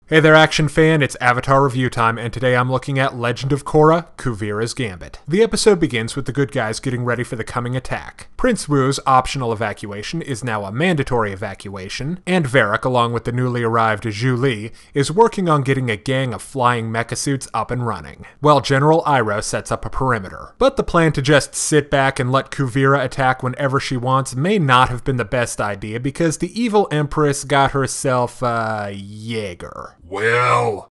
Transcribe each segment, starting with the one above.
Hey there, action fan, it's Avatar Review Time, and today I'm looking at Legend of Korra, Kuvira's Gambit. The episode begins with the good guys getting ready for the coming attack. Prince Wu's optional evacuation is now a mandatory evacuation, and Varric, along with the newly arrived Zhu Li, is working on getting a gang of flying mecha suits up and running, while General Iroh sets up a perimeter. But the plan to just sit back and let Kuvira attack whenever she wants may not have been the best idea because the evil Empress got herself a Jaeger. Well...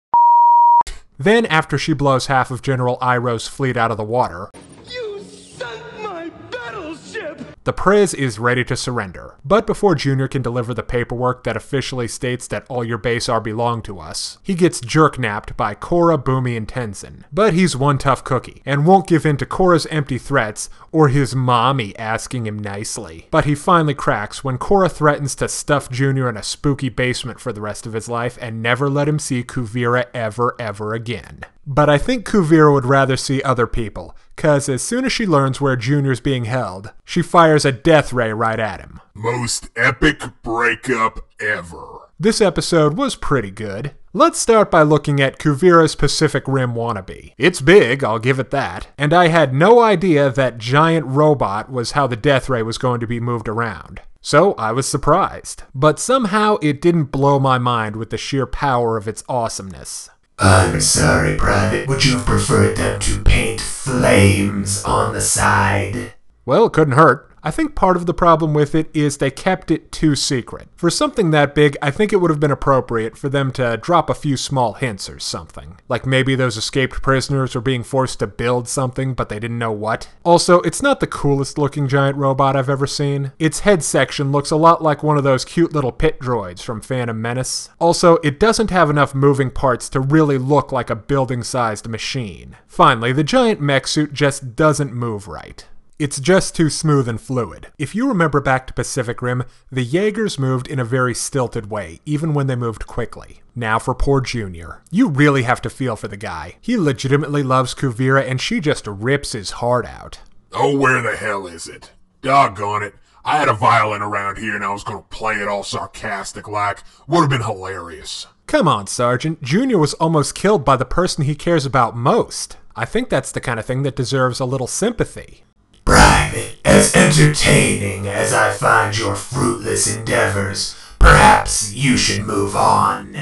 Then, after she blows half of General Iroh's fleet out of the water, You sunk my battleship! the Prez is ready to surrender. But before Junior can deliver the paperwork that officially states that all your base are belong to us, he gets jerk-napped by Korra, Bumi, and Tenzin. But he's one tough cookie, and won't give in to Korra's empty threats or his mommy asking him nicely. But he finally cracks when Korra threatens to stuff Junior in a spooky basement for the rest of his life and never let him see Kuvira ever again. But I think Kuvira would rather see other people, cause as soon as she learns where Junior's being held, she fires a death ray right at him. Most epic breakup ever. This episode was pretty good. Let's start by looking at Kuvira's Pacific Rim wannabe. It's big, I'll give it that, and I had no idea that giant robot was how the death ray was going to be moved around. So I was surprised. But somehow it didn't blow my mind with the sheer power of its awesomeness. I'm sorry, Private. Would you have preferred them to paint flames on the side? Well, it couldn't hurt. I think part of the problem with it is they kept it too secret. For something that big, I think it would have been appropriate for them to drop a few small hints or something. Like maybe those escaped prisoners were being forced to build something, but they didn't know what. Also, it's not the coolest looking giant robot I've ever seen. Its head section looks a lot like one of those cute little pit droids from Phantom Menace. Also, it doesn't have enough moving parts to really look like a building-sized machine. Finally, the giant mech suit just doesn't move right. It's just too smooth and fluid. If you remember back to Pacific Rim, the Jaegers moved in a very stilted way, even when they moved quickly. Now for poor Junior. You really have to feel for the guy. He legitimately loves Kuvira and she just rips his heart out. Oh, where the hell is it? Doggone it. I had a violin around here and I was gonna play it all sarcastic like. Would have been hilarious. Come on, Sergeant. Junior was almost killed by the person he cares about most. I think that's the kind of thing that deserves a little sympathy. Private, as entertaining as I find your fruitless endeavors, perhaps you should move on.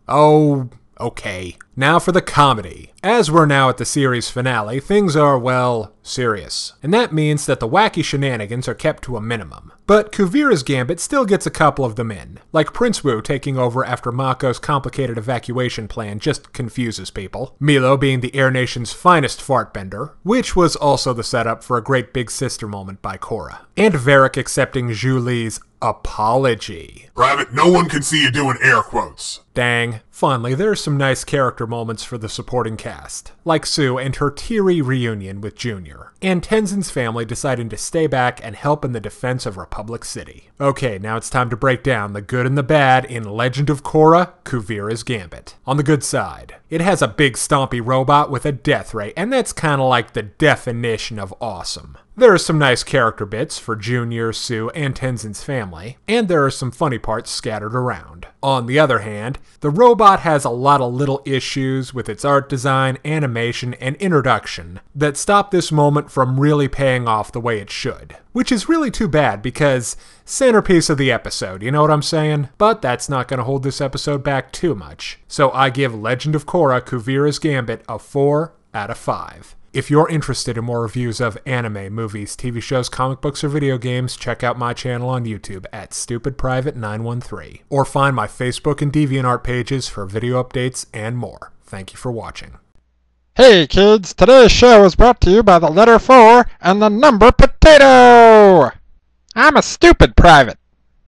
Oh, okay. Now for the comedy. As we're now at the series finale, things are, well, serious. And that means that the wacky shenanigans are kept to a minimum. But Kuvira's Gambit still gets a couple of them in, like Prince Wu taking over after Mako's complicated evacuation plan just confuses people, Milo being the Air Nation's finest fartbender, which was also the setup for a great big sister moment by Korra, and Varric accepting Zhu Li's apology. Private, no one can see you doing air quotes. Dang. Finally, there are some nice character moments for the supporting cast, like Sue and her teary reunion with Junior, and Tenzin's family deciding to stay back and help in the defense of Republic City. Okay, now it's time to break down the good and the bad in Legend of Korra, Kuvira's Gambit. On the good side, it has a big stompy robot with a death ray, and that's kinda like the definition of awesome. There are some nice character bits for Junior, Sue, and Tenzin's family, and there are some funny parts scattered around. On the other hand, the robot has a lot of little issues with its art design, animation, and introduction that stop this moment from really paying off the way it should. Which is really too bad because centerpiece of the episode, you know what I'm saying? But that's not going to hold this episode back too much. So I give Legend of Korra, Kuvira's Gambit a 4 out of 5. If you're interested in more reviews of anime, movies, TV shows, comic books, or video games, check out my channel on YouTube at StupidPrivate913, or find my Facebook and Deviantart pages for video updates and more. Thank you for watching. Hey kids, today's show is brought to you by the letter 4 and the number potato! I'm a stupid private.